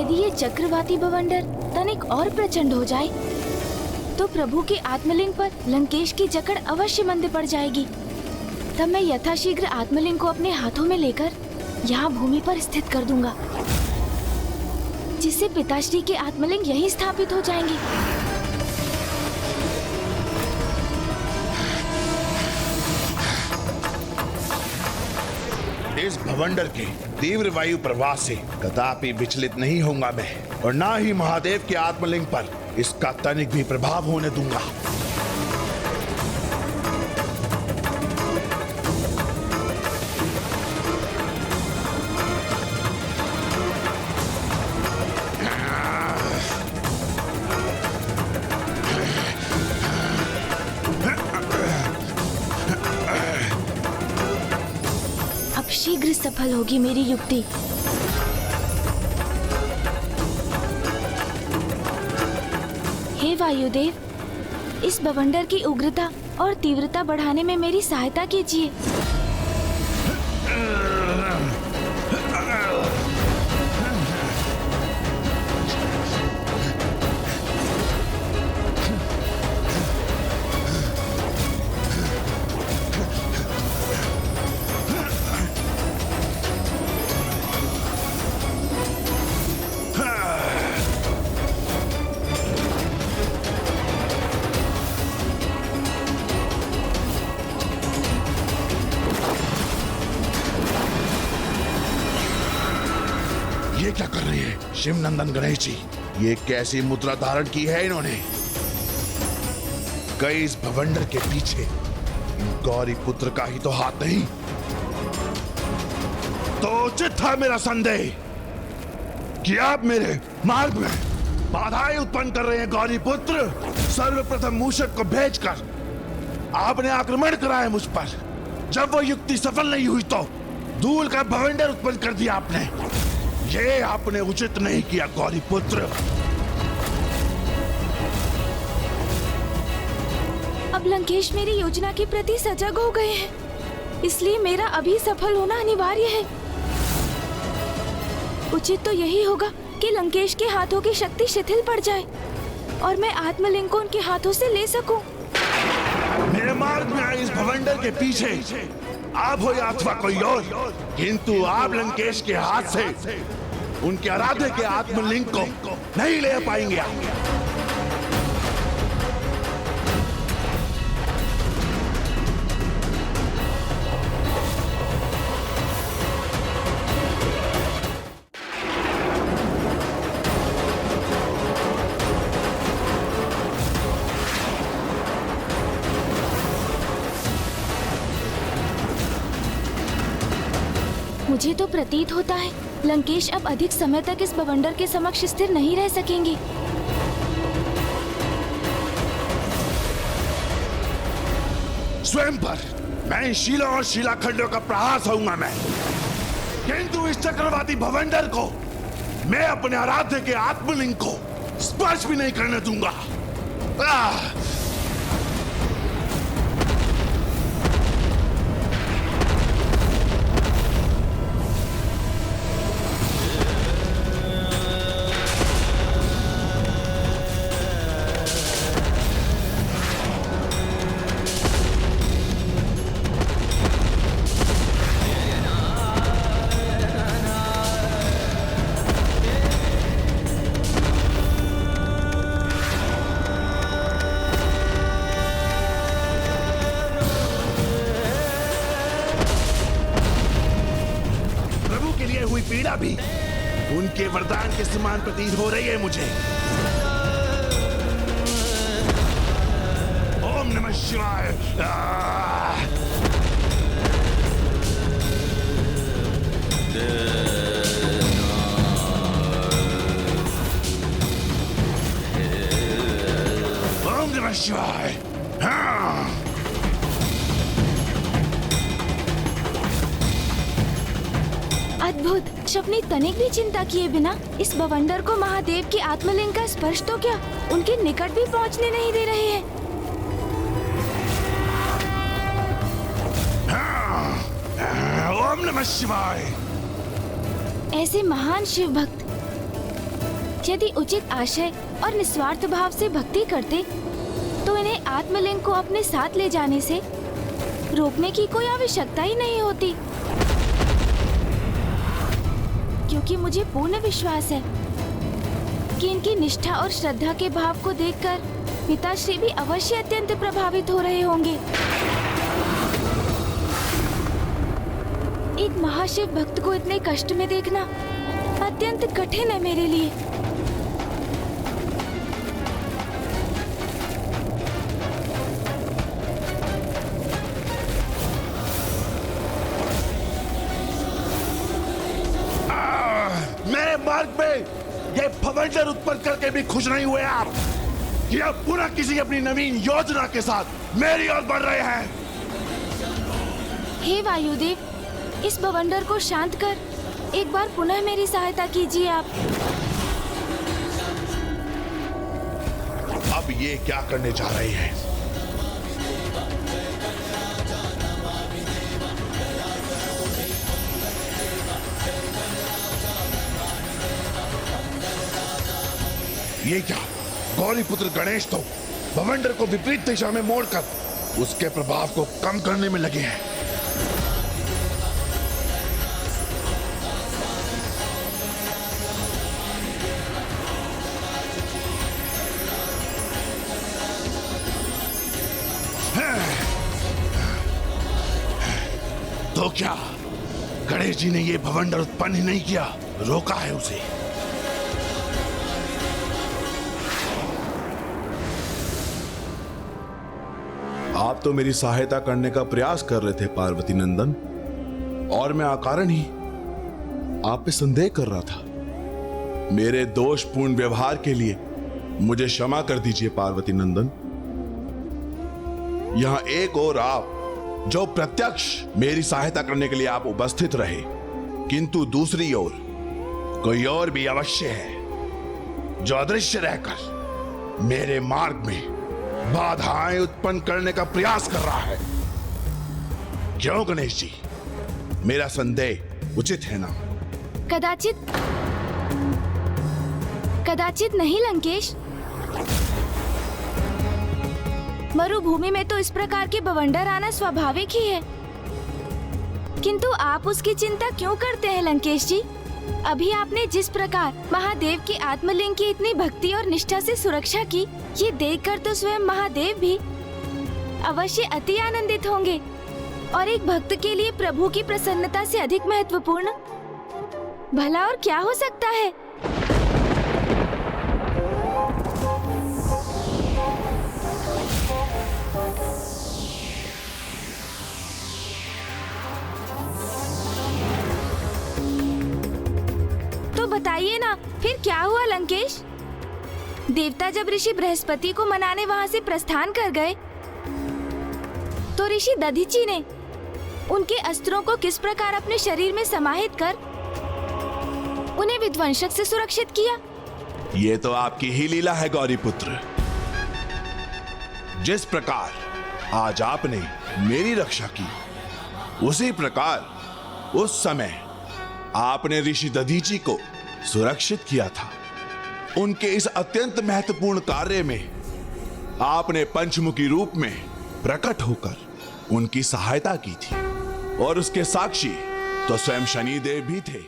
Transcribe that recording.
यदि ये चक्रवाती बवंडर तनिक और प्रचंड हो जाए तो प्रभु के आत्मलिंग पर लंकेश की जकड़ अवश्य मंद पड़ जाएगी। तब मैं यथाशीघ्र आत्मलिंग को अपने हाथों में लेकर यहाँ भूमि पर स्थित कर दूंगा, जिससे पिताश्री के आत्मलिंग यहीं स्थापित हो जाएंगे। इस भवंडर के तीव्र वायु प्रवाह से कदापि विचलित नहीं होऊंगा मैं, और ना ही महादेव के आत्मलिंग पर इसका तनिक भी प्रभाव होने दूंगा। शीघ्र सफल होगी मेरी युक्ति। हे वायुदेव, इस बवंडर की उग्रता और तीव्रता बढ़ाने में मेरी सहायता कीजिए। ये क्या कर रहे हैं शिव नंदन गणेश जी? ये कैसी मुद्रा धारण की है इन्होंने? कई इस भवंडर के पीछे इन गौरी पुत्र का ही तो हाथ नहीं? तो उचित था मेरा संदेह कि आप मेरे मार्ग में बाधाएं उत्पन्न कर रहे हैं। गौरी पुत्र, सर्वप्रथम मूषक को भेजकर आपने आक्रमण कराया मुझ पर। जब वो युक्ति सफल नहीं हुई तो धूल का भवंडर उत्पन्न कर दिया आपने। ये आपने उचित नहीं किया गौरी पुत्र। अब लंकेश मेरी योजना के प्रति सजग हो गए हैं, इसलिए मेरा अभी सफल होना अनिवार्य है। उचित तो यही होगा कि लंकेश के हाथों की शक्ति शिथिल पड़ जाए और मैं आत्मलिंग को उनके हाथों से ले सकूं। मेरे मार्ग में आए इस भवंडर के पीछे आप हो या अथवा कोई और, किंतु आप लंकेश के हाथ से उनके आराध्य के आत्मलिंग को नहीं ले पाएंगे। मुझे तो प्रतीत होता है लंकेश अब अधिक समय तक इस बवंडर के समक्ष स्थिर नहीं रह सकेंगे। स्वयं पर मैं शिला और शिलाखंडों का प्रहार सहूंगा मैं, किंतु इस चक्रवाती भवंडर को मैं अपने आराध्य के आत्मलिंग को स्पर्श भी नहीं करने दूंगा। पीड़ा भी उनके वरदान के समान प्रतीत हो रही है मुझे। ओम नमः शिवाय। ओम नमः शिवाय। अद्भुत। अपनी तनिक भी चिंता किए बिना इस बवंडर को महादेव की आत्मलिंग का स्पर्श तो क्या उनके निकट भी पहुंचने नहीं दे रहे हैं। ओम नमः शिवाय। ऐसे महान शिव भक्त यदि उचित आशय और निस्वार्थ भाव से भक्ति करते तो इन्हें आत्मलिंग को अपने साथ ले जाने से रोकने की कोई आवश्यकता ही नहीं होती, क्योंकि मुझे पूर्ण विश्वास है कि इनकी निष्ठा और श्रद्धा के भाव को देखकर पिताश्री भी अवश्य अत्यंत प्रभावित हो रहे होंगे। एक महाशिव भक्त को इतने कष्ट में देखना अत्यंत कठिन है मेरे लिए। मेरे मार्ग पे ये भवंडर उत्पन्न करके भी खुश नहीं हुए आप कि अब पुनः किसी अपनी नवीन योजना के साथ मेरी ओर बढ़ रहे हैं। हे वायुदेव, इस भवंडर को शांत कर एक बार पुनः मेरी सहायता कीजिए आप। अब ये क्या करने जा रहे हैं? ये क्या? गौरीपुत्र गणेश तो भवंडर को विपरीत दिशा में मोड़कर उसके प्रभाव को कम करने में लगे हैं। तो क्या गणेश जी ने ये भवंडर उत्पन्न ही नहीं किया, रोका है उसे? आप तो मेरी सहायता करने का प्रयास कर रहे थे पार्वती नंदन, और मैं अकारण ही आप पे संदेह कर रहा था। मेरे दोषपूर्ण व्यवहार के लिए मुझे क्षमा कर दीजिए पार्वती नंदन। यहां एक और आप जो प्रत्यक्ष मेरी सहायता करने के लिए आप उपस्थित रहे, किंतु दूसरी ओर कोई और भी अवश्य है जो अदृश्य रहकर मेरे मार्ग में बाधाएं उत्पन्न करने का प्रयास कर रहा है। क्यों गणेश जी, मेरा संदेह उचित है ना? कदाचित नहीं लंकेश। मरुभूमि में तो इस प्रकार के बवंडर आना स्वाभाविक ही है, किंतु आप उसकी चिंता क्यों करते हैं लंकेश जी? अभी आपने जिस प्रकार महादेव की आत्मलिंग की इतनी भक्ति और निष्ठा से सुरक्षा की, ये देखकर तो स्वयं महादेव भी अवश्य अति आनंदित होंगे। और एक भक्त के लिए प्रभु की प्रसन्नता से अधिक महत्वपूर्ण भला और क्या हो सकता है? तो बताइए ना, फिर क्या हुआ लंकेश? देवता जब ऋषि बृहस्पति को मनाने वहां से प्रस्थान कर गए, तो ऋषि दधीचि ने उनके अस्त्रों को किस प्रकार अपने शरीर में समाहित कर उन्हें विध्वंसक से सुरक्षित किया? ये तो आपकी ही लीला है गौरीपुत्र। जिस प्रकार आज आपने मेरी रक्षा की, उसी प्रकार उस समय आपने ऋषि दधीचि को सुरक्षित किया था। उनके इस अत्यंत महत्वपूर्ण कार्य में आपने पंचमुखी रूप में प्रकट होकर उनकी सहायता की थी, और उसके साक्षी तो स्वयं शनिदेव भी थे।